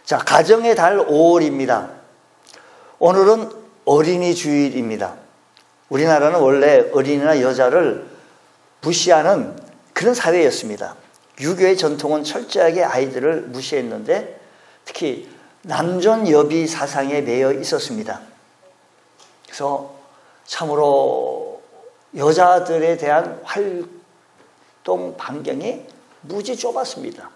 자, 가정의 달 5월입니다. 오늘은 어린이 주일입니다. 우리나라는 원래 어린이나 여자를 무시하는 그런 사회였습니다. 유교의 전통은 철저하게 아이들을 무시했는데 특히 남존여비 사상에 매여 있었습니다. 그래서 참으로 여자들에 대한 활동 반경이 무지 좁았습니다.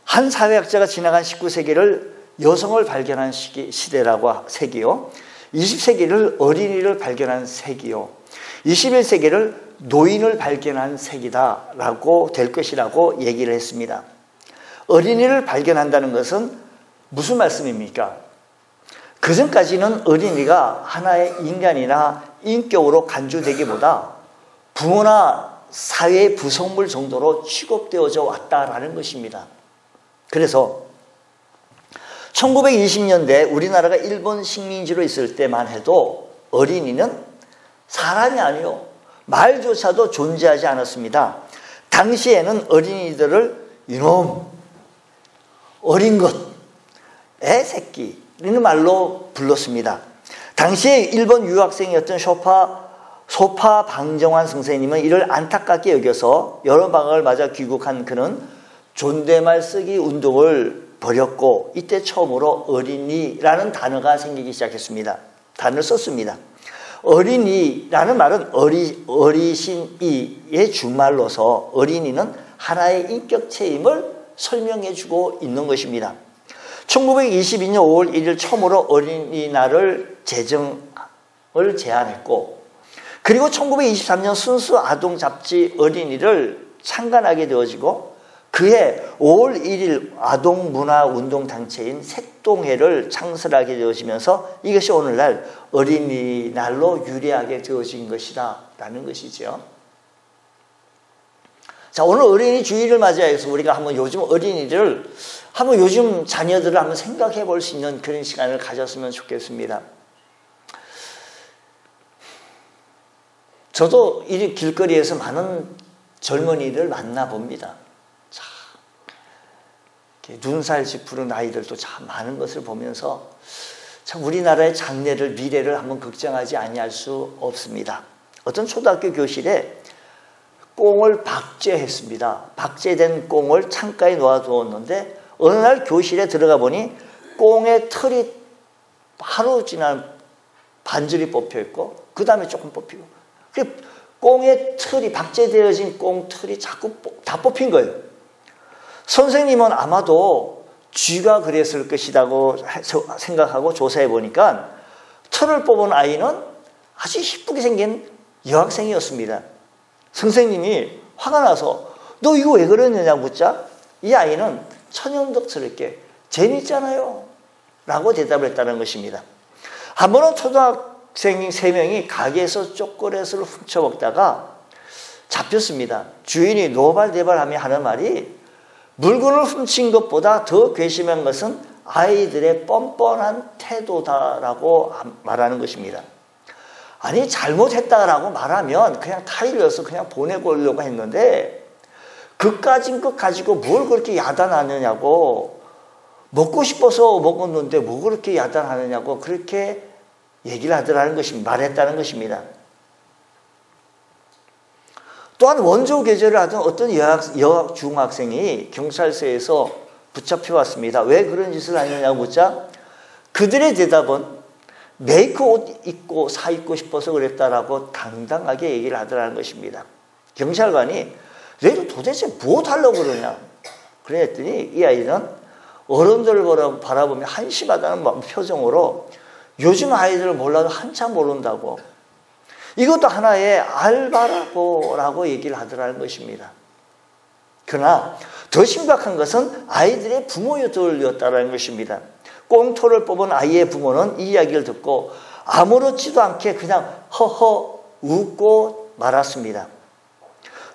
한 사회학자가 지나간 19세기를 여성을 발견한 시대라고 세기요, 20세기를 어린이를 발견한 세기요, 21세기를 노인을 발견한 세기다라고 될 것이라고 얘기를 했습니다. 어린이를 발견한다는 것은 무슨 말씀입니까? 그전까지는 어린이가 하나의 인간이나 인격으로 간주되기보다 부모나 사회의 부속물 정도로 취급되어져 왔다라는 것입니다. 그래서 1920년대 우리나라가 일본 식민지로 있을 때만 해도 어린이는 사람이 아니요, 말조차도 존재하지 않았습니다. 당시에는 어린이들을 이놈, 어린 것, 애새끼 이런 말로 불렀습니다. 당시에 일본 유학생이었던 소파 방정환 선생님은 이를 안타깝게 여겨서 여름방학을 맞아 귀국한 그는 존댓말 쓰기 운동을 벌였고 이때 처음으로 어린이라는 단어가 생기기 시작했습니다. 단어를 썼습니다. 어린이라는 말은 어리신이의 준말로서 어린이는 하나의 인격체임을 설명해주고 있는 것입니다. 1922년 5월 1일 처음으로 어린이날을 제정을 제안했고, 그리고 1923년 순수 아동 잡지 어린이를 창간하게 되어지고, 그해 5월 1일 아동문화운동단체인 색동회를 창설하게 되어지면서 이것이 오늘날 어린이날로 유래하게 되어진 것이다 라는 것이죠. 자, 오늘 어린이 주일을 맞이해서 우리가 한번 요즘 어린이를 요즘 자녀들을 한번 생각해 볼 수 있는 그런 시간을 가졌으면 좋겠습니다. 저도 이 길거리에서 많은 젊은이들 만나봅니다. 눈살 짚푸른 아이들도 참 많은 것을 보면서 참 우리나라의 장래를, 미래를 한번 걱정하지 아니할 수 없습니다. 어떤 초등학교 교실에 꽁을 박제했습니다. 박제된 꽁을 창가에 놓아두었는데 어느 날 교실에 들어가 보니 꽁의 털이 하루 지난 반절이 뽑혀있고 그 다음에 조금 뽑히고, 꽁의 털이, 박제되어진 꽁 털이 자꾸 다 뽑힌 거예요. 선생님은 아마도 쥐가 그랬을 것이라고 생각하고 조사해 보니까 털을 뽑은 아이는 아주 이쁘게 생긴 여학생이었습니다. 선생님이 화가 나서 너 이거 왜 그러느냐고 묻자 이 아이는 천연덕스럽게 재밌잖아요 라고 대답을 했다는 것입니다. 한 번은 초등학생 3명이 가게에서 초콜릿을 훔쳐먹다가 잡혔습니다. 주인이 노발대발하며 하는 말이 물건을 훔친 것보다 더 괘씸한 것은 아이들의 뻔뻔한 태도다라고 말하는 것입니다. 아니, 잘못했다라고 말하면 그냥 타일러서 그냥 보내고려고 했는데 그까진 것 가지고 뭘 그렇게 야단하느냐고, 먹고 싶어서 먹었는데 뭐 그렇게 야단하느냐고 그렇게 얘기를 하더라는 것입니다. 말했다는 것입니다. 또한 원조 계좌를 하던 어떤 여중학생이 경찰서에서 붙잡혀 왔습니다. 왜 그런 짓을 하느냐고 묻자 그들의 대답은 메이크 옷 입고 사 입고 싶어서 그랬다라고 당당하게 얘기를 하더라는 것입니다. 경찰관이 너희도 도대체 무엇 하려고 그러냐 그랬더니 이 아이는 어른들을 바라보며 한심하다는 표정으로 요즘 아이들을 몰라도 한참 모른다고, 이것도 하나의 알바라고 얘기를 하더라는 것입니다. 그러나 더 심각한 것은 아이들의 부모였다는 것입니다. 꽁토를 뽑은 아이의 부모는 이 이야기를 듣고 아무렇지도 않게 그냥 허허 웃고 말았습니다.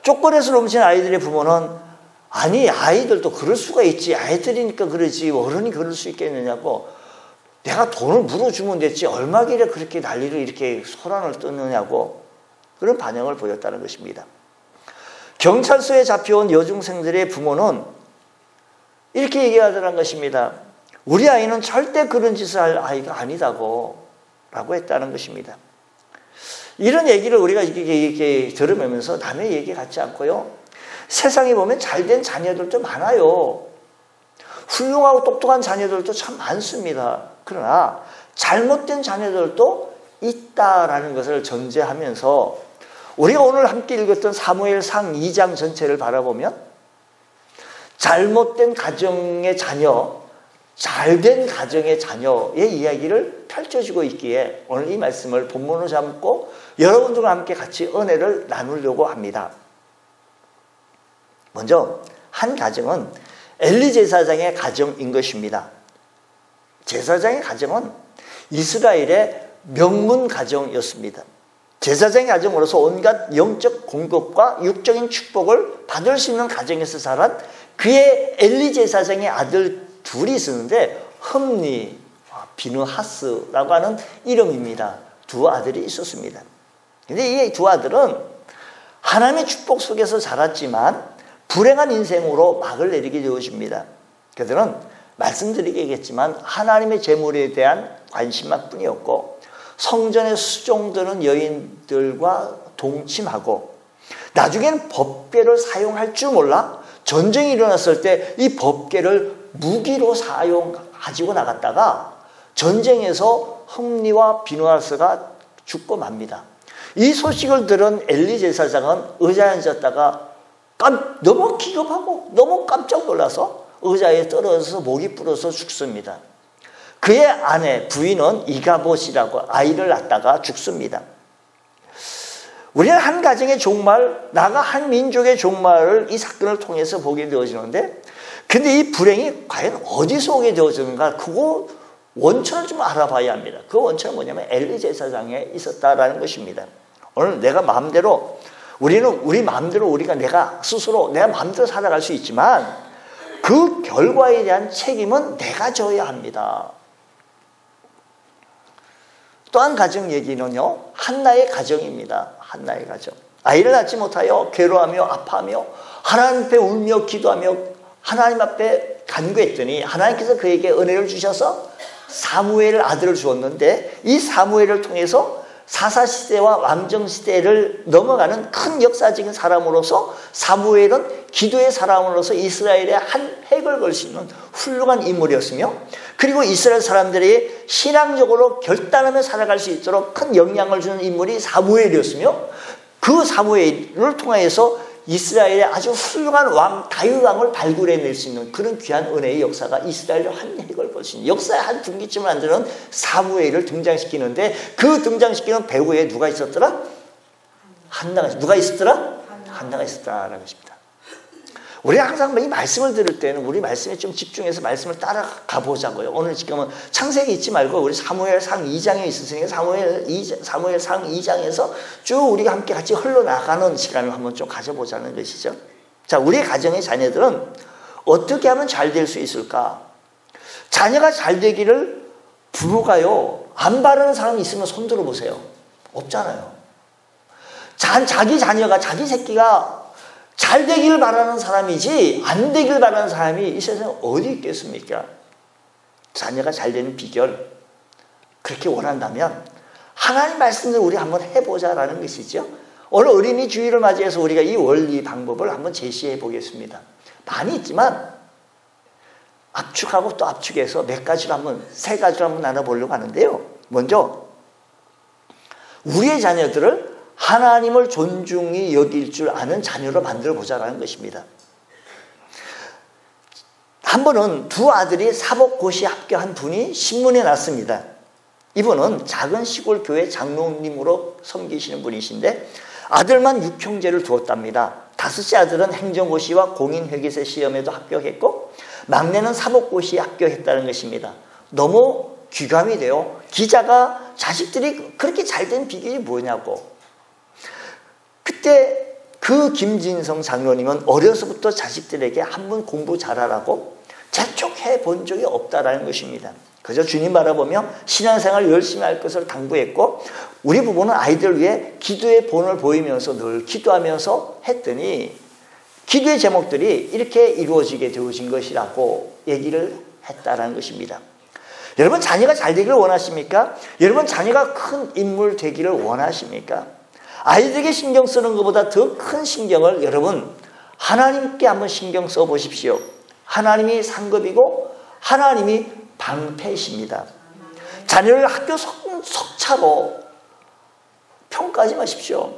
초콜릿을 훔친 아이들의 부모는 아니, 아이들도 그럴 수가 있지, 아이들이니까 그러지 어른이 그럴 수 있겠느냐고, 내가 돈을 물어주면 됐지 얼마길래 그렇게 난리를 이렇게 소란을 떠느냐고 그런 반응을 보였다는 것입니다. 경찰서에 잡혀온 여중생들의 부모는 이렇게 얘기하더란 것입니다. 우리 아이는 절대 그런 짓을 할 아이가 아니다고 라고 했다는 것입니다. 이런 얘기를 우리가 이렇게 들으면서 남의 얘기 같지 않고요. 세상에 보면 잘된 자녀들도 많아요. 훌륭하고 똑똑한 자녀들도 참 많습니다. 그러나 잘못된 자녀들도 있다라는 것을 전제하면서 우리가 오늘 함께 읽었던 사무엘상 2장 전체를 바라보면 잘못된 가정의 자녀, 잘된 가정의 자녀의 이야기를 펼쳐지고 있기에 오늘 이 말씀을 본문으로 삼고 여러분들과 함께 같이 은혜를 나누려고 합니다. 먼저 한 가정은 엘리 제사장의 가정인 것입니다. 제사장의 가정은 이스라엘의 명문 가정이었습니다. 제사장의 가정으로서 온갖 영적 공급과 육적인 축복을 받을 수 있는 가정에서 자란 그의 엘리 제사장의 아들 둘이 있었는데 흠니, 비느하스라고 하는 이름입니다. 두 아들이 있었습니다. 그런데 이 두 아들은 하나님의 축복 속에서 자랐지만 불행한 인생으로 막을 내리게 되어집니다. 그들은 말씀드리겠지만 하나님의 재물에 대한 관심만 뿐이었고 성전에 수종드는 여인들과 동침하고 나중에는 법궤를 사용할 줄 몰라 전쟁이 일어났을 때 이 법궤를 무기로 가지고 나갔다가 전쟁에서 흠니와 비느하스가 죽고 맙니다. 이 소식을 들은 엘리 제사장은 의자에 앉았다가 너무 기겁하고 너무 깜짝 놀라서 의자에 떨어져서 목이 부러서 죽습니다. 그의 아내 부인은 이가봇이라고 아이를 낳다가 죽습니다. 우리는 한 가정의 종말, 나아가 한 민족의 종말을 이 사건을 통해서 보게 되어지는데 근데 이 불행이 과연 어디서 오게 되어지는가 그거 원천을 좀 알아봐야 합니다. 그 원천은 뭐냐면 엘리 제사장에 있었다라는 것입니다. 오늘 내가 마음대로 우리는 우리 마음대로 내가 스스로 내가 마음대로 살아갈 수 있지만 그 결과에 대한 책임은 내가 져야 합니다. 또 한 가정 얘기는요. 한나의 가정입니다. 한나의 가정. 아이를 낳지 못하여 괴로워하며 아파하며 하나님 앞에 울며 기도하며 하나님 앞에 간구했더니 하나님께서 그에게 은혜를 주셔서 사무엘 아들을 주었는데 이 사무엘을 통해서 사사시대와 왕정시대를 넘어가는 큰 역사적인 사람으로서 사무엘은 기도의 사람으로서 이스라엘의 한 획을 걸 수 있는 훌륭한 인물이었으며 그리고 이스라엘 사람들이 신앙적으로 결단하며 살아갈 수 있도록 큰 영향을 주는 인물이 사무엘이었으며 그 사무엘을 통해서 이스라엘의 아주 훌륭한 왕 다윗 왕을 발굴해낼 수 있는 그런 귀한 은혜의 역사가 이스라엘의 한 획을 볼 수 있는 역사의 한 분기점을 만드는 사무엘을 등장시키는데 그 등장시키는 배우에 누가 있었더라? 한나가 누가 있었더라? 한나가 있었다라는 것입니다. 우리가 항상 이 말씀을 들을 때는 우리 말씀에 좀 집중해서 말씀을 따라가 보자고요. 오늘 지금은 창세기 잊지 말고 우리 사무엘상 2장에 있으니까 사무엘상 2장에서 쭉 우리가 함께 같이 흘러나가는 시간을 한번 좀 가져보자는 것이죠. 자, 우리 가정의 자녀들은 어떻게 하면 잘 될 수 있을까? 자녀가 잘 되기를 부모가요. 안 바라는 사람이 있으면 손 들어보세요. 없잖아요. 자기 자녀가 자기 새끼가 잘 되기를 바라는 사람이지 안 되기를 바라는 사람이 이 세상에 어디 있겠습니까? 자녀가 잘 되는 비결 그렇게 원한다면 하나님 말씀을 우리 한번 해보자라는 것이죠. 오늘 어린이 주일을 맞이해서 우리가 이 원리 방법을 한번 제시해 보겠습니다. 많이 있지만 압축하고 또 압축해서 세 가지로 한번 나눠보려고 하는데요. 먼저 우리의 자녀들을 하나님을 존중히 여길 줄 아는 자녀로 만들어 보자라는 것입니다. 한 번은 두 아들이 사복고시에 합격한 분이 신문에 났습니다. 이분은 작은 시골 교회 장로님으로 섬기시는 분이신데 아들만 6형제를 두었답니다. 다섯째 아들은 행정고시와 공인회계세 시험에도 합격했고 막내는 사복고시에 합격했다는 것입니다. 너무 귀감이 돼요. 기자가 자식들이 그렇게 잘된 비결이 뭐냐고. 그때 그 김진성 장로님은 어려서부터 자식들에게 한번 공부 잘하라고 재촉해 본 적이 없다라는 것입니다. 그저 주님 바라보며 신앙생활 열심히 할 것을 당부했고 우리 부부는 아이들 위해 기도의 본을 보이면서 늘 기도하면서 했더니 기도의 제목들이 이렇게 이루어지게 되어진 것이라고 얘기를 했다라는 것입니다. 여러분 자녀가 잘 되기를 원하십니까? 여러분 자녀가 큰 인물 되기를 원하십니까? 아이들에게 신경 쓰는 것보다 더 큰 신경을 여러분 하나님께 한번 신경 써 보십시오. 하나님이 상급이고 하나님이 방패이십니다. 자녀를 학교 석차로 평가하지 마십시오.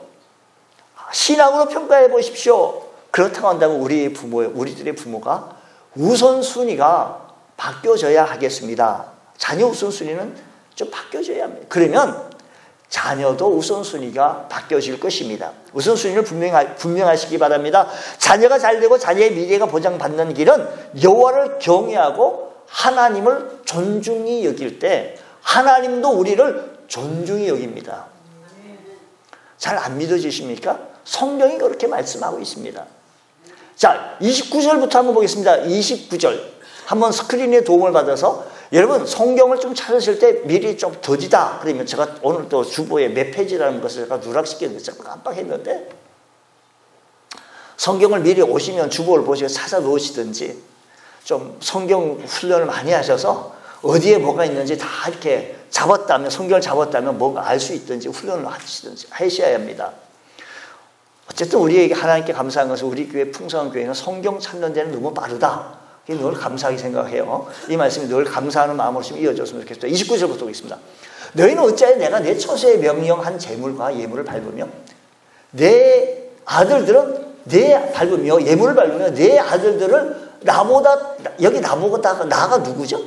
신앙으로 평가해 보십시오. 그렇다고 한다면 우리들의 부모가 우선순위가 바뀌어져야 하겠습니다. 자녀 우선순위는 좀 바뀌어져야 합니다. 그러면 자녀도 우선순위가 바뀌어질 것입니다. 우선순위를 분명하시기 바랍니다. 자녀가 잘되고 자녀의 미래가 보장받는 길은 여호와를 경외하고 하나님을 존중히 여길 때 하나님도 우리를 존중히 여깁니다. 잘 안 믿어지십니까? 성경이 그렇게 말씀하고 있습니다. 자, 29절부터 한번 보겠습니다. 29절. 한번 스크린의 도움을 받아서 여러분 성경을 좀 찾으실 때 미리 좀 더디다 그러면 제가 오늘 또 주보에 몇 페이지라는 것을 제가 누락시켰는데 제가 깜빡했는데 성경을 미리 오시면 주보를 보시고 찾아 놓으시든지 좀 성경 훈련을 많이 하셔서 어디에 뭐가 있는지 다 이렇게 잡았다면 성경을 잡았다면 뭔가 알 수 있든지 훈련을 하시든지 하셔야 합니다. 어쨌든 우리에게 하나님께 감사한 것은 우리 교회 풍성한 교회는 성경 찾는 데는 너무 빠르다. 늘 감사하게 생각해요. 이 말씀이 늘 감사하는 마음으로 좀 이어졌으면 좋겠습니다. 29절부터 보겠습니다. 너희는 어찌하여 내가 내 처소에 명령한 재물과 예물을 밟으며 내 아들들은 예물을 밟으며 내 아들들을 나보다 여기 나보다 나가 누구죠?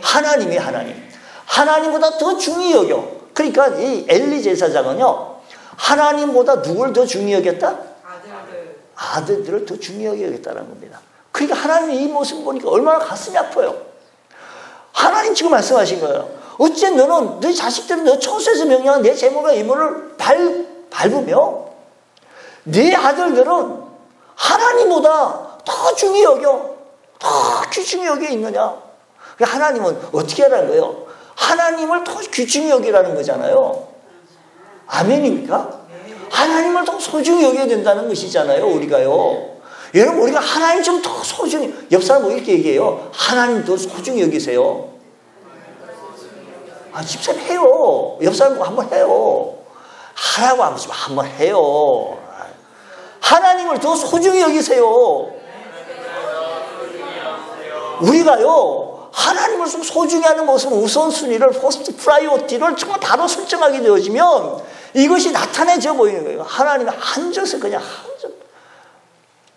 하나님. 하나님보다 더 중히 여겨. 그러니까 이 엘리 제사장은요 하나님보다 누굴 더 중히 여겼다? 아들들을 더 중히 여겼다는 겁니다. 그러니까 하나님이 이 모습 보니까 얼마나 가슴이 아파요. 하나님 지금 말씀하신 거예요. 어째 너는 너 자식들은 너 처소에서 명령한 내 재물과 예물을 밟으며 네 아들들은 하나님보다 더 중히 여겨. 더 귀중히 여겨 있느냐. 하나님은 어떻게 하라는 거예요? 하나님을 더 귀중히 여기라는 거잖아요. 아멘입니까? 하나님을 더 소중히 여겨야 된다는 것이잖아요. 우리가요. 여러분 우리가 하나님 좀 더 소중히 옆 사람 뭐 이렇게 얘기해요. 하나님 더 소중히 여기세요. 집사님 해요. 옆 사람 한번 해요. 하라고 안 하시면 한번 해요. 하나님을 더 소중히 여기세요. 우리가요 하나님을 좀 소중히 하는 모습은 우선순위를 포스트 프라이오티를 정말 바로 설정하게 되어지면 이것이 나타내져 보이는 거예요. 하나님이 앉아서 그냥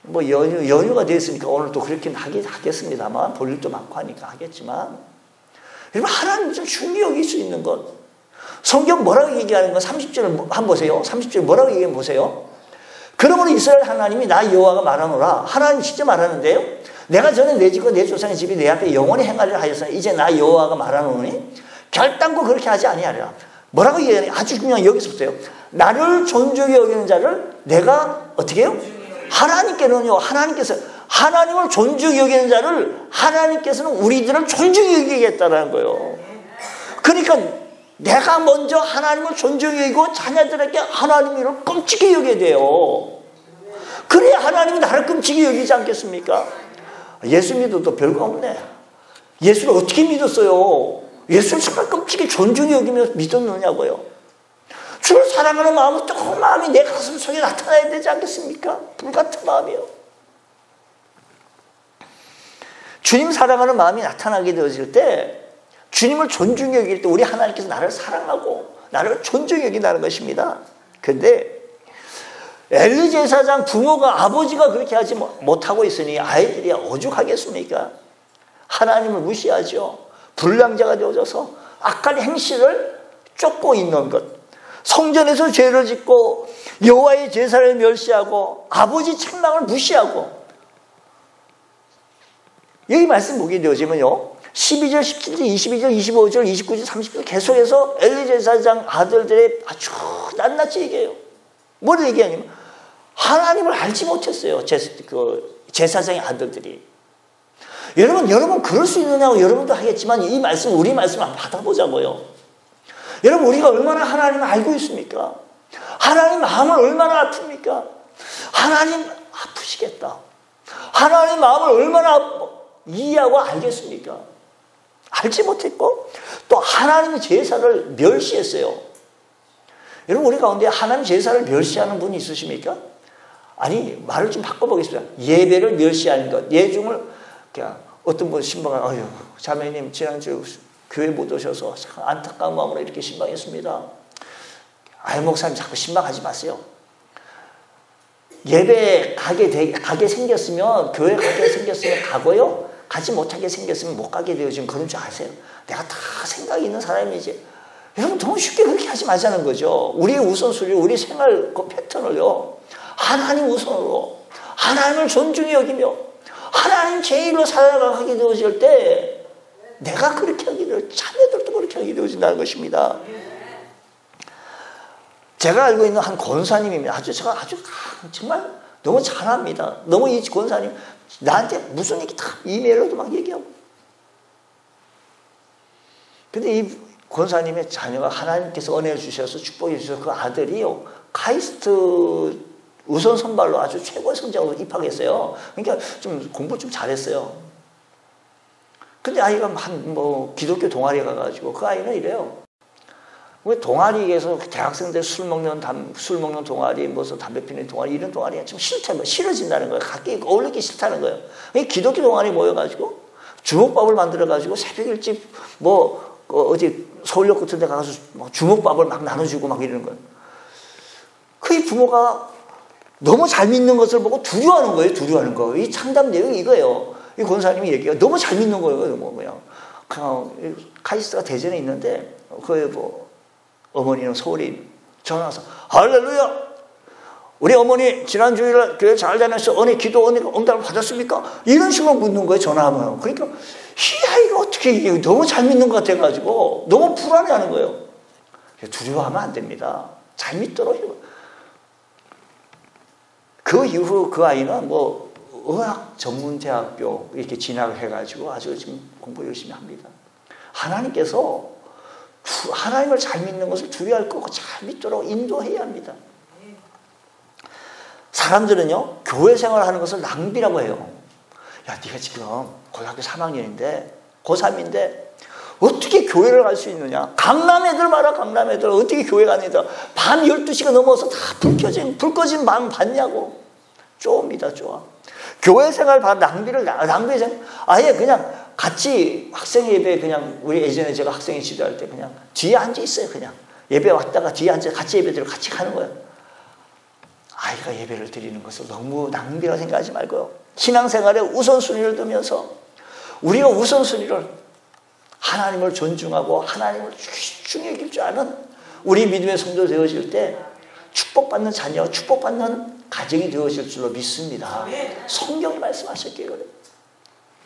뭐 연휴가 됐으니까 오늘 또 그렇게 하겠습니다만 볼 일도 많고 하니까 하겠지만 여러분 하나님 좀 중히 여길 수 있는 것 성경 뭐라고 얘기하는 건 30절을 한번 보세요. 30절 뭐라고 얘기하면 보세요. 그러므로 이스라엘 하나님이 나 여호와가 말하노라. 하나님 진짜 말하는데요. 내가 전에 내 집과 내 조상의 집이 내 앞에 영원히 행하리라 하였으나 이제 나 여호와가 말하노니 결단코 그렇게 하지 아니하리라. 뭐라고 얘기하냐. 아주 중요한 여기서부터요. 나를 존중히 여기는 자를 내가 어떻게 해요? 하나님께는요. 하나님께서 하나님을 존중히 여기는 자를 하나님께서는 우리들을 존중히 여기겠다는 거예요. 그러니까 내가 먼저 하나님을 존중히 여기고 자녀들에게 하나님을 끔찍히 여겨야 돼요. 그래야 하나님이 나를 끔찍히 여기지 않겠습니까? 예수 믿어도 별거 없네. 예수를 어떻게 믿었어요? 예수를 정말 끔찍히 존중히 여기면서 믿었느냐고요. 주를 사랑하는 마음은 뜨거운 마음이 내 가슴 속에 나타나야 되지 않겠습니까? 불같은 마음이요. 주님 사랑하는 마음이 나타나게 되어질 때 주님을 존중히 여길 때 우리 하나님께서 나를 사랑하고 나를 존중히 여긴다는 것입니다. 그런데 엘리 제사장 부모가 아버지가 그렇게 하지 못하고 있으니 아이들이 오죽하겠습니까? 하나님을 무시하죠. 불량자가 되어져서 악한 행실을 쫓고 있는 것. 성전에서 죄를 짓고 여호와의 제사를 멸시하고 아버지 책망을 무시하고 여기 말씀 보게 되어지면요 12절, 17절, 22절, 25절, 29절, 30절 계속해서 엘리 제사장 아들들의 아주 낱낱이 얘기해요. 뭐를 얘기하냐면 하나님을 알지 못했어요. 제사장의 아들들이. 여러분 그럴 수 있느냐고 여러분도 하겠지만 이 말씀 우리 말씀 한번 받아보자고요. 여러분 우리가 얼마나 하나님을 알고 있습니까? 하나님 마음을 얼마나 아픕니까? 하나님 아프시겠다. 하나님 마음을 얼마나 이해하고 알겠습니까? 알지 못했고 또 하나님의 제사를 멸시했어요. 여러분 우리 가운데 하나님 제사를 멸시하는 분이 있으십니까? 아니 말을 좀 바꿔보겠습니다. 예배를 멸시하는 것. 예중을 그냥 어떤 분 신방을 아유 자매님 지난주 교회 못 오셔서 안타까운 마음으로 이렇게 신방했습니다. 아유 목사님 자꾸 신방하지 마세요. 예배 가게 생겼으면 교회 가게 생겼으면 가고요. 가지 못하게 생겼으면 못 가게 되어 지금 그런 줄 아세요? 내가 다 생각이 있는 사람이지. 여러분 너무 쉽게 그렇게 하지 말자는 거죠. 우리의 우선순위, 우리 생활 그 패턴을요. 하나님 우선으로 하나님을 존중히 여기며 하나님 제일로 살아가게 되어질 때 내가 그렇게 하게 되어 자녀들도 그렇게 하게 되어진다는 것입니다. 제가 알고 있는 한 권사님입니다. 제가 정말 너무 잘합니다. 너무 이 권사님 나한테 무슨 얘기 다 이메일로도 막 얘기하고. 근데 이 권사님의 자녀가 하나님께서 은혜를 주셔서 축복해 주셔서 그 아들이요 카이스트 우선 선발로 아주 최고의 성적으로 입학했어요. 그러니까 좀 공부 좀 잘했어요. 근데 아이가 기독교 동아리에 가가지고 그 아이는 이래요. 왜 동아리에서 대학생들 술 먹는 동아리, 무슨 담배 피는 동아리, 이런 동아리가 좀 싫어진다는 거예요. 가까이 어울리기 싫다는 거예요. 기독교 동아리 모여가지고 주먹밥을 만들어가지고 새벽 일찍 어디 서울역 같은 데 가서 주먹밥을 막 나눠주고 막 이러는 거예요. 그 부모가 너무 잘 믿는 것을 보고 두려워하는 거예요. 두려워하는 거. 이 상담 내용이 이거예요. 이 권사님이 얘기가 너무 잘 믿는 거예요. 그냥 카이스트가 대전에 있는데 어머니는 서울에 전화 와서 할렐루야! 우리 어머니 지난 주일날 교회 잘 다녔어. 기도 응답을 받았습니까? 이런 식으로 묻는 거예요. 전화하면. 그러니까 이 아이가 어떻게 너무 잘 믿는 것 같아가지고 너무 불안해하는 거예요. 두려워하면 안 됩니다. 잘 믿도록 해요. 그 이후 그 아이는 의학 전문대학교 이렇게 진학을 해가지고 아주 지금 공부 열심히 합니다. 하나님께서 하나님을 잘 믿는 것을 두려워할 거고 잘 믿도록 인도해야 합니다. 사람들은요 교회 생활하는 것을 낭비라고 해요. 야 네가 지금 고등학교 3학년인데 고3인데 어떻게 교회를 갈 수 있느냐. 강남 애들 봐라. 강남 애들 어떻게 교회 가느냐. 밤 12시가 넘어서 다 불 꺼진 밤 봤냐고. 쪼입니다. 쪼아. 교회 생활 낭비해서 아예 그냥 같이 학생 예배 그냥 우리 예전에 제가 학생회 지도할 때 그냥 뒤에 앉아 있어요. 그냥 예배 왔다가 뒤에 앉아 같이 예배 드리고 같이 가는 거예요. 아이가 예배를 드리는 것을 너무 낭비라고 생각하지 말고요. 신앙생활에 우선순위를 두면서 우리가 우선순위를 하나님을 존중하고 하나님을 중히 여길 줄 아는 우리 믿음의 성도 되어질 때 축복받는 자녀, 축복받는 가정이 되어질 줄로 믿습니다. 성경이 말씀하셨기에 그래요.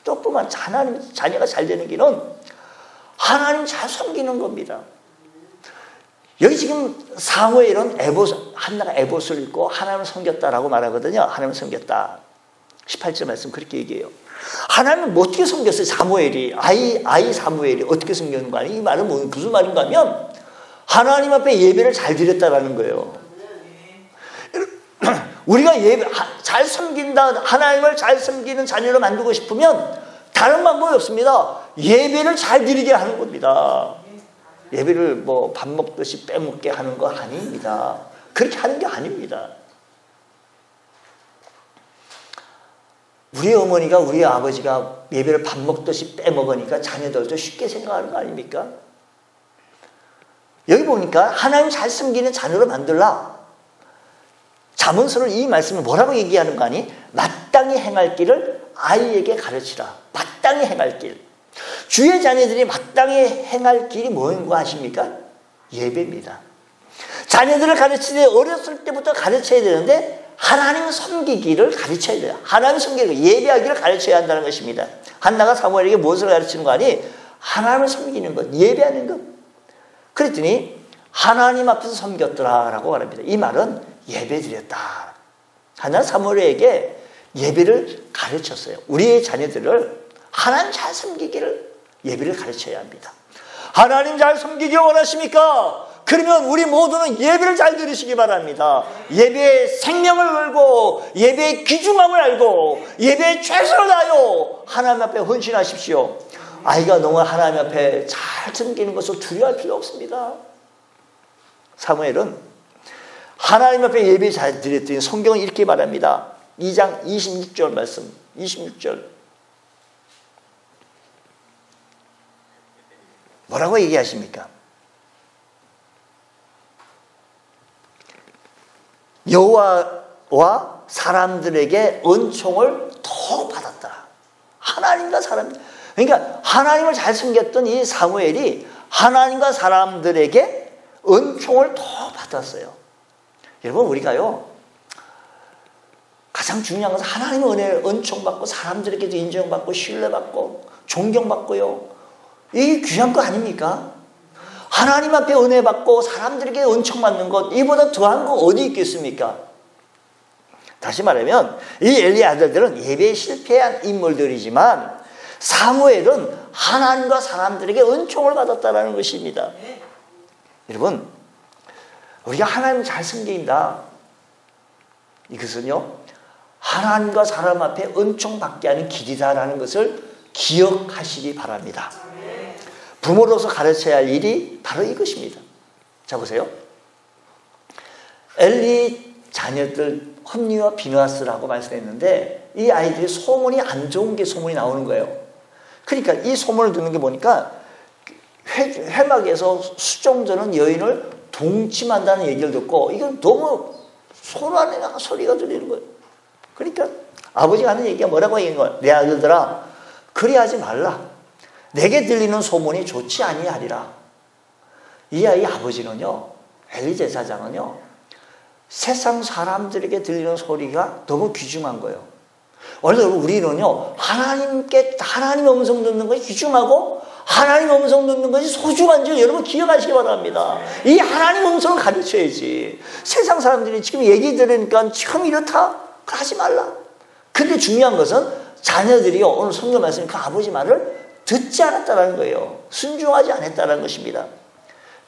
또 뿐만 하나님 자녀가 잘 되는 길은 하나님 잘 섬기는 겁니다. 여기 지금 사무엘은 한나가 에봇을 입고 하나님을 섬겼다라고 말하거든요. 하나님을 섬겼다. 18절 말씀 그렇게 얘기해요. 하나님은 어떻게 섬겼어요? 사무엘이 아이 사무엘이 어떻게 섬기는 거 아니에요? 이 말은 무슨 말인가 하면 하나님 앞에 예배를 잘 드렸다라는 거예요. 우리가 잘 섬긴다, 하나님을 잘 섬기는 자녀를 만들고 싶으면 다른 방법이 없습니다. 예배를 잘 드리게 하는 겁니다. 예배를 밥 먹듯이 빼먹게 하는 거 아닙니다. 그렇게 하는 게 아닙니다. 우리 어머니가 우리 아버지가 예배를 밥 먹듯이 빼먹으니까 자녀들도 쉽게 생각하는 거 아닙니까? 여기 보니까 하나님 잘 섬기는 자녀를 만들라. 잠언서는 이 말씀을 뭐라고 얘기하는 거 아니? 마땅히 행할 길을 아이에게 가르치라. 마땅히 행할 길. 주의 자녀들이 마땅히 행할 길이 뭔가 아십니까? 예배입니다. 자녀들을 가르치되 어렸을 때부터 가르쳐야 되는데 하나님 섬기기를 가르쳐야 돼요. 하나님 섬기기를 예배하기를 가르쳐야 한다는 것입니다. 한나가 사무엘에게 무엇을 가르치는 거 아니? 하나님을 섬기는 것, 예배하는 것. 그랬더니 하나님 앞에서 섬겼더라라고 말합니다. 이 말은 예배드렸다. 하나 사무엘에게 예배를 가르쳤어요. 우리의 자녀들을 하나님 잘 섬기기를 예배를 가르쳐야 합니다. 하나님 잘 섬기기 원하십니까? 그러면 우리 모두는 예배를 잘 들으시기 바랍니다. 예배의 생명을 걸고 예배의 귀중함을 알고 예배에 최선을 다하여 하나님 앞에 헌신하십시오. 아이가 너무 하나님 앞에 잘 섬기는 것을 두려워할 필요 없습니다. 사무엘은 하나님 앞에 예배 잘 드렸더니 성경은 이렇게 말합니다. 2장 26절 말씀, 26절. 뭐라고 얘기하십니까? 여호와와 사람들에게 은총을 더 받았더라. 하나님과 사람, 그러니까 하나님을 잘 섬겼던 이 사무엘이 하나님과 사람들에게 은총을 더 받았어요. 여러분, 우리가요 가장 중요한 것은 하나님의 은혜를 은총받고 사람들에게도 인정받고 신뢰받고 존경받고요, 이게 귀한 거 아닙니까? 하나님 앞에 은혜 받고 사람들에게 은총받는 것, 이보다 더한 거 어디 있겠습니까? 다시 말하면 이 엘리 아들들은 예배에 실패한 인물들이지만 사무엘은 하나님과 사람들에게 은총을 받았다는 것입니다. 여러분, 우리가 하나님을 잘 섬긴다, 이것은요 하나님과 사람 앞에 은총받게 하는 길이다라는 것을 기억하시기 바랍니다. 부모로서 가르쳐야 할 일이 바로 이것입니다. 자, 보세요. 엘리 자녀들 홈니와 비느하스라고 말씀했는데 이 아이들이 소문이 안 좋은 게 소문이 나오는 거예요. 그러니까 이 소문을 듣는 게 보니까 회막에서 수종드는 여인을 동침한다는 얘기를 듣고 이건 너무 소리 안에 나가 소리가 들리는 거예요. 그러니까 아버지가 하는 얘기가 뭐라고 얘기한 거예요? 내 아들들아, 그리하지 말라. 내게 들리는 소문이 좋지 아니하리라. 이 아이 아버지는요, 엘리 제사장은요, 세상 사람들에게 들리는 소리가 너무 귀중한 거예요. 원래 우리는요, 하나님께 하나님 음성 듣는 것이 귀중하고 하나님 음성 듣는 것이 소중한 줄 여러분 기억하시기 바랍니다. 이 하나님 음성을 가르쳐야지. 세상 사람들이 지금 얘기 들으니까 참 이렇다, 하지 말라. 근데 중요한 것은 자녀들이요, 오늘 성경 말씀에 그 아버지 말을 듣지 않았다는 거예요. 순종하지 않았다는 것입니다.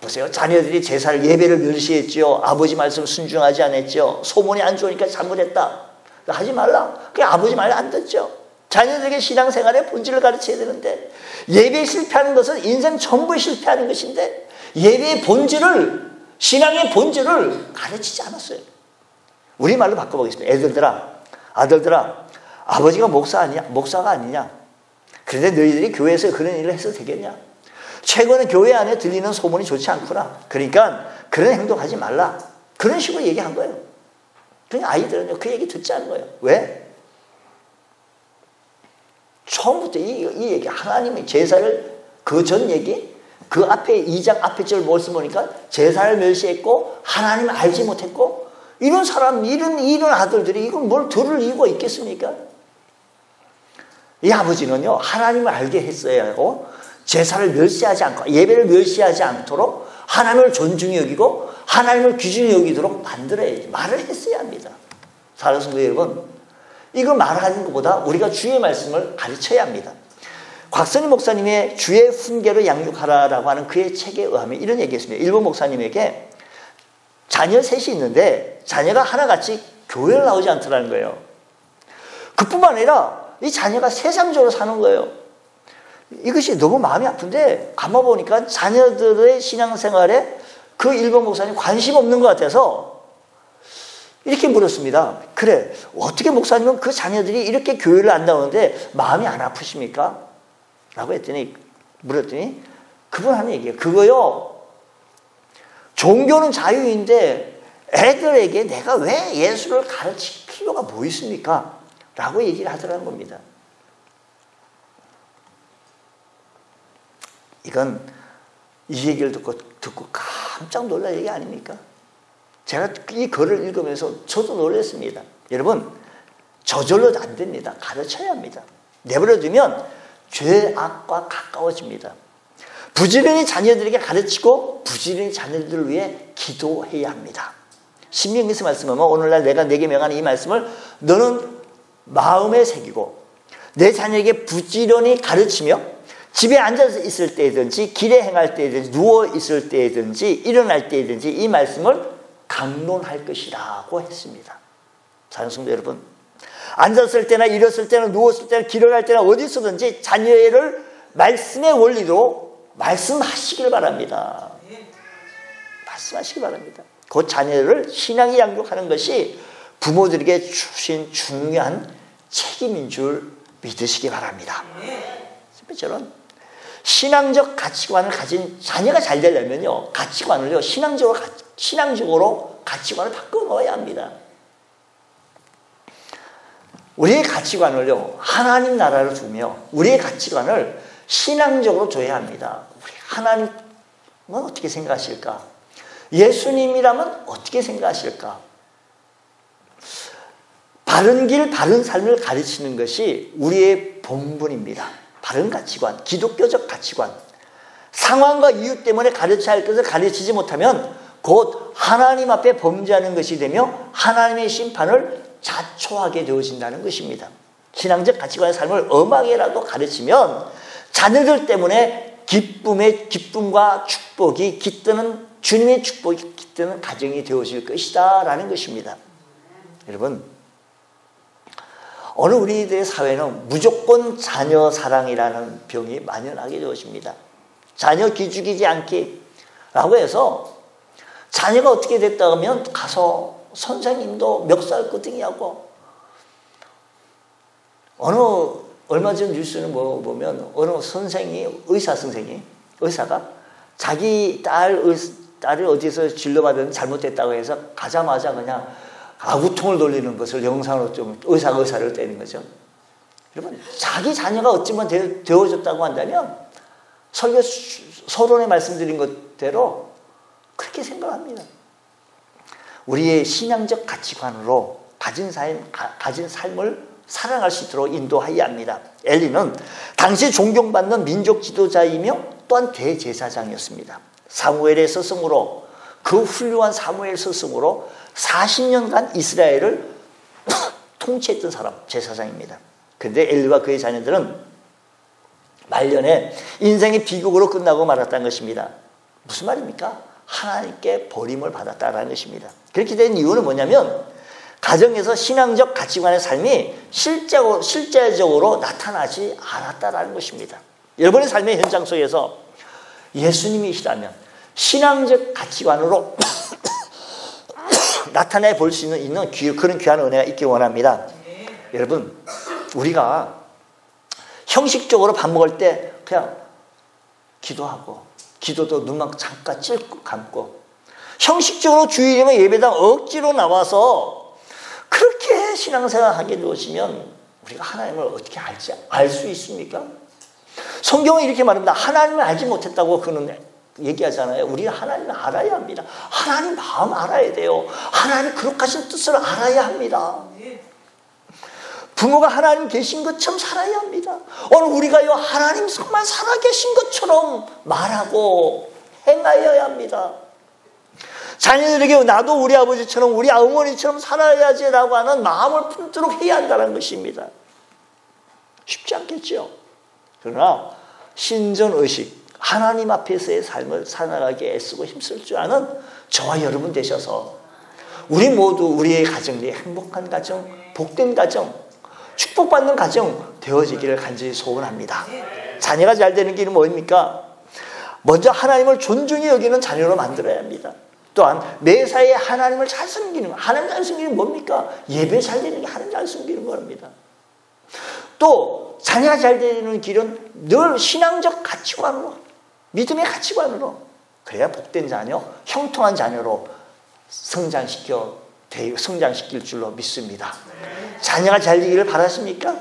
보세요. 자녀들이 제사를 예배를 멸시했죠. 아버지 말씀 순종하지 않았죠. 소문이 안 좋으니까 잘못했다, 하지 말라. 그 아버지 말 안 듣죠. 자녀들에게 신앙생활의 본질을 가르쳐야 되는데 예배에 실패하는 것은 인생 전부에 실패하는 것인데 예배의 본질을, 신앙의 본질을 가르치지 않았어요. 우리말로 바꿔보겠습니다. 아들들아, 아버지가 목사가 아니냐? 그런데 너희들이 교회에서 그런 일을 해서 되겠냐? 최근에 교회 안에 들리는 소문이 좋지 않구나. 그러니까 그런 행동하지 말라. 그런 식으로 얘기한 거예요. 그러니까 아이들은요, 그 얘기 듣지 않은 거예요. 왜? 처음부터 이 얘기, 하나님의 제사를, 그 전 얘기, 그 앞에 2장 앞에 절 말씀 보니까 제사를 멸시했고 하나님을 알지 못했고, 이런 사람, 이런 아들들이 이건 뭘 들을 이유가 있겠습니까? 이 아버지는요, 하나님을 알게 했어야 하고 제사를 멸시하지 않고 예배를 멸시하지 않도록 하나님을 존중히 여기고 하나님을 귀중히 여기도록 만들어야지, 말을 했어야 합니다. 사랑하는 성도 여러분, 이거 말하는 것보다 우리가 주의 말씀을 가르쳐야 합니다. 곽선희 목사님의 주의 훈계로 양육하라라고 하는 그의 책에 의하면 이런 얘기했습니다. 일본 목사님에게 자녀 셋이 있는데 자녀가 하나같이 교회를 나오지 않더라는 거예요. 그뿐만 아니라 이 자녀가 세상적으로 사는 거예요. 이것이 너무 마음이 아픈데 가만 보니까 자녀들의 신앙생활에 그 일본 목사님 관심 없는 것 같아서 이렇게 물었습니다. 그래, 어떻게 목사님은 그 자녀들이 이렇게 교회를 안 나오는데 마음이 안 아프십니까? 라고 물었더니 그분 하는 얘기예요. 그거요, 종교는 자유인데 애들에게 내가 왜 예수를 가르칠 필요가 뭐 있습니까? 라고 얘기를 하더라는 겁니다. 이건 이 얘기를 듣고 깜짝 놀랄 얘기 아닙니까? 제가 이 글을 읽으면서 저도 놀랐습니다. 여러분, 저절로 안 됩니다. 가르쳐야 합니다. 내버려두면 죄악과 가까워집니다. 부지런히 자녀들에게 가르치고 부지런히 자녀들을 위해 기도해야 합니다. 신명기서 말씀하면 오늘날 내가 네게 명하는 이 말씀을 너는 마음에 새기고 내 자녀에게 부지런히 가르치며 집에 앉아서 있을 때든지 길에 행할 때든지 누워 있을 때든지 일어날 때든지 이 말씀을 강론할 것이라고 했습니다. 사랑하는 성도 여러분, 앉았을 때나 일었을 때나 누웠을 때나 길을 갈 때나 어디서든지 자녀를 말씀의 원리로 말씀하시길 바랍니다. 말씀하시기 바랍니다. 그 자녀를 신앙에 양육하는 것이 부모들에게 주신 중요한 책임인 줄 믿으시기 바랍니다. 저는 신앙적 가치관을 가진 자녀가 잘 되려면요, 가치관을요, 신앙적으로 가치관을 바꿔 놓아야 합니다. 우리의 가치관을요, 하나님 나라를 두며 우리의 가치관을 신앙적으로 둬야 합니다. 우리 하나님은 어떻게 생각하실까? 예수님이라면 어떻게 생각하실까? 바른 길, 바른 삶을 가르치는 것이 우리의 본분입니다. 바른 가치관, 기독교적 가치관. 상황과 이유 때문에 가르쳐야 할 것을 가르치지 못하면 곧 하나님 앞에 범죄하는 것이 되며 하나님의 심판을 자초하게 되어진다는 것입니다. 신앙적 가치관의 삶을 엄하게라도 가르치면 자녀들 때문에 기쁨과 축복이 깃드는, 주님의 축복이 깃드는 가정이 되어질 것이다 라는 것입니다. 여러분, 어느 우리들의 사회는 무조건 자녀 사랑이라는 병이 만연하게 되어집니다. 자녀 기죽이지 않기라고 해서 자녀가 어떻게 됐다 하면 가서 선생님도 멱살끄댕이하고, 얼마 전 뉴스는 보면 어느 의사가 자기 딸을 어디서 진료받은 잘못됐다고 해서 가자마자 그냥 아구통을 돌리는 것을 영상으로 좀 의사를 때리는 거죠. 여러분, 자기 자녀가 어찌면 되어졌다고 한다면 서론에 말씀드린 것대로 그렇게 생각합니다. 우리의 신앙적 가치관으로 가진 삶을 살아갈 수 있도록 인도해야 합니다. 엘리는 당시 존경받는 민족 지도자이며 또한 대제사장이었습니다. 사무엘의 스승으로, 그 훌륭한 사무엘 스승으로 40년간 이스라엘을 통치했던 사람, 제사장입니다. 그런데 엘리와 그의 자녀들은 말년에 인생의 비극으로 끝나고 말았다는 것입니다. 무슨 말입니까? 하나님께 버림을 받았다는 것입니다. 그렇게 된 이유는 뭐냐면 가정에서 신앙적 가치관의 삶이 실제적으로 나타나지 않았다는 것입니다. 여러분의 삶의 현장 속에서 예수님이시라면 신앙적 가치관으로 나타내 볼 수 있는 그런 귀한 은혜가 있기 원합니다. 여러분, 우리가 형식적으로 밥 먹을 때 그냥 기도하고, 기도도 눈만 잠깐 찔끔 감고, 형식적으로 주일이면 예배당 억지로 나와서 그렇게 신앙생활 하게 되시면 우리가 하나님을 어떻게 알 수 있습니까? 성경은 이렇게 말합니다. 하나님을 알지 못했다고 그는 얘기하잖아요. 우리가 하나님을 알아야 합니다. 하나님 마음 알아야 돼요. 하나님 그룩하신 뜻을 알아야 합니다. 부모가 하나님 계신 것처럼 살아야 합니다. 오늘 우리가요, 하나님 정말 살아계신 것처럼 말하고 행하여야 합니다. 자녀들에게 나도 우리 아버지처럼 우리 어머니처럼 살아야지라고 하는 마음을 품도록 해야 한다는 것입니다. 쉽지 않겠죠. 그러나 신전의식, 하나님 앞에서의 삶을 살아가기에 애쓰고 힘쓸 줄 아는 저와 여러분 되셔서 우리 모두 우리의 가정이 행복한 가정, 복된 가정, 축복받는 가정 되어지기를 간절히 소원합니다. 자녀가 잘 되는 길은 뭐입니까? 먼저 하나님을 존중히 여기는 자녀로 만들어야 합니다. 또한 매사에 하나님을 잘 섬기는 거, 하나님 잘 섬기는 뭡니까? 예배 잘 되는 게 하나님 잘 섬기는 겁니다. 또 자녀가 잘 되는 길은 늘 신앙적 가치관으로, 믿음의 가치관으로, 그래야 복된 자녀, 형통한 자녀로 성장시킬 줄로 믿습니다. 자녀가 잘 되기를 바라십니까?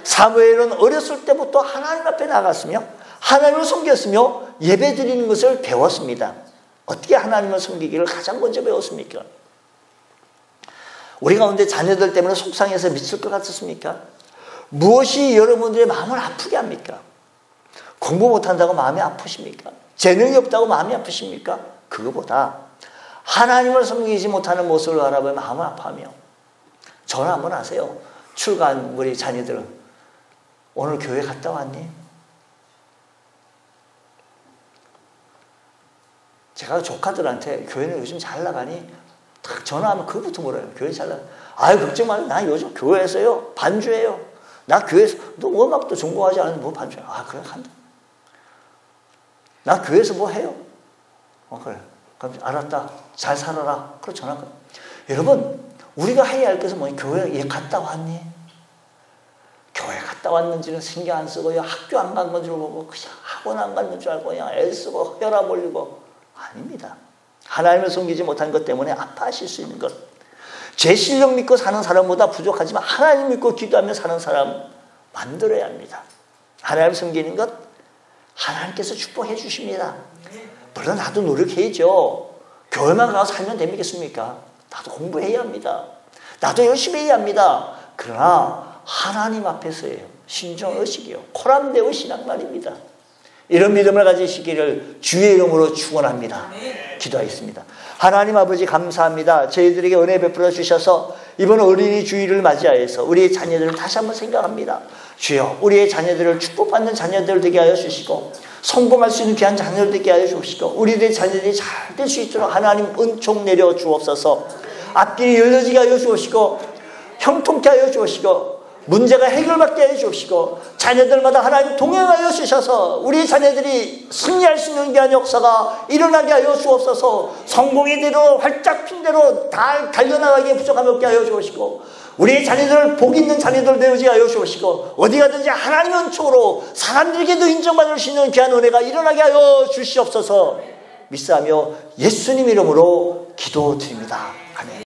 사무엘은 어렸을 때부터 하나님 앞에 나갔으며 하나님을 섬겼으며 예배 드리는 것을 배웠습니다. 어떻게 하나님을 섬기기를 가장 먼저 배웠습니까? 우리 가운데 자녀들 때문에 속상해서 미칠 것 같았습니까? 무엇이 여러분들의 마음을 아프게 합니까? 공부 못한다고 마음이 아프십니까? 재능이 없다고 마음이 아프십니까? 그거보다 하나님을 섬기지 못하는 모습을 바라보며 마음을 아파하며, 전화 한번 하세요. 출가한 우리 자녀들은 오늘 교회 갔다 왔니? 제가 조카들한테 교회는 요즘 잘 나가니 딱 전화하면 그거부터 물어요. 교회 잘 나가. 아유 걱정 마세요. 나 요즘 교회에서요 반주해요. 나 교회에서 너 음악도 전공하지 않는데 뭐 반주해. 아 그래 한다. 나 교회에서 뭐 해요. 그래. 그럼 알았다. 잘 살아라. 그래 전화. 여러분 우리가 해야 할 것은 뭐냐. 교회에 갔다 왔니? 교회 갔다 왔는지는 신경 안 쓰고요. 학교 안 간 건 줄 보고 그냥 학원 안 갔는 줄 알고 그냥 애쓰고 혈압 올리고. 아닙니다. 하나님을 섬기지 못한 것 때문에 아파하실 수 있는 것. 제 실력 믿고 사는 사람보다 부족하지만 하나님 믿고 기도하며 사는 사람 만들어야 합니다. 하나님 섬기는 것 하나님께서 축복해 주십니다. 물론 나도 노력해야죠. 교회만 가서 살면 되겠습니까? 나도 공부해야 합니다. 나도 열심히 해야 합니다. 그러나 하나님 앞에서예요. 신정의식이요. 코람되어 신앙 말입니다. 이런 믿음을 가지시기를 주의 이름으로 축원합니다. 기도하겠습니다. 하나님 아버지 감사합니다. 저희들에게 은혜 베풀어 주셔서 이번 어린이 주일을 맞이하여서 우리의 자녀들을 다시 한번 생각합니다. 주여 우리의 자녀들을 축복받는 자녀들 되게 하여 주시고 성공할 수 있는 귀한 자녀들 되게 하여 주시고 우리들의 자녀들이 잘 될 수 있도록 하나님 은총 내려 주옵소서. 앞길이 열려지게 하여 주옵시고 형통케 하여 주옵시고 문제가 해결받게 하여 주옵시고 자녀들마다 하나님 동행하여 주셔서 우리 자녀들이 승리할 수 있는 귀한 역사가 일어나게 하여 주옵소서. 성공의 대로 활짝 핀 대로 달려나가기에 부족함이 없게 하여 주옵시고 우리의 자녀들을 복 있는 자녀들 되어지게 하여 주옵시고 어디 가든지 하나님의 은총으로 사람들에게도 인정받을 수 있는 귀한 은혜가 일어나게 하여 주시옵소서. 믿사하며 예수님 이름으로 기도드립니다. 아멘.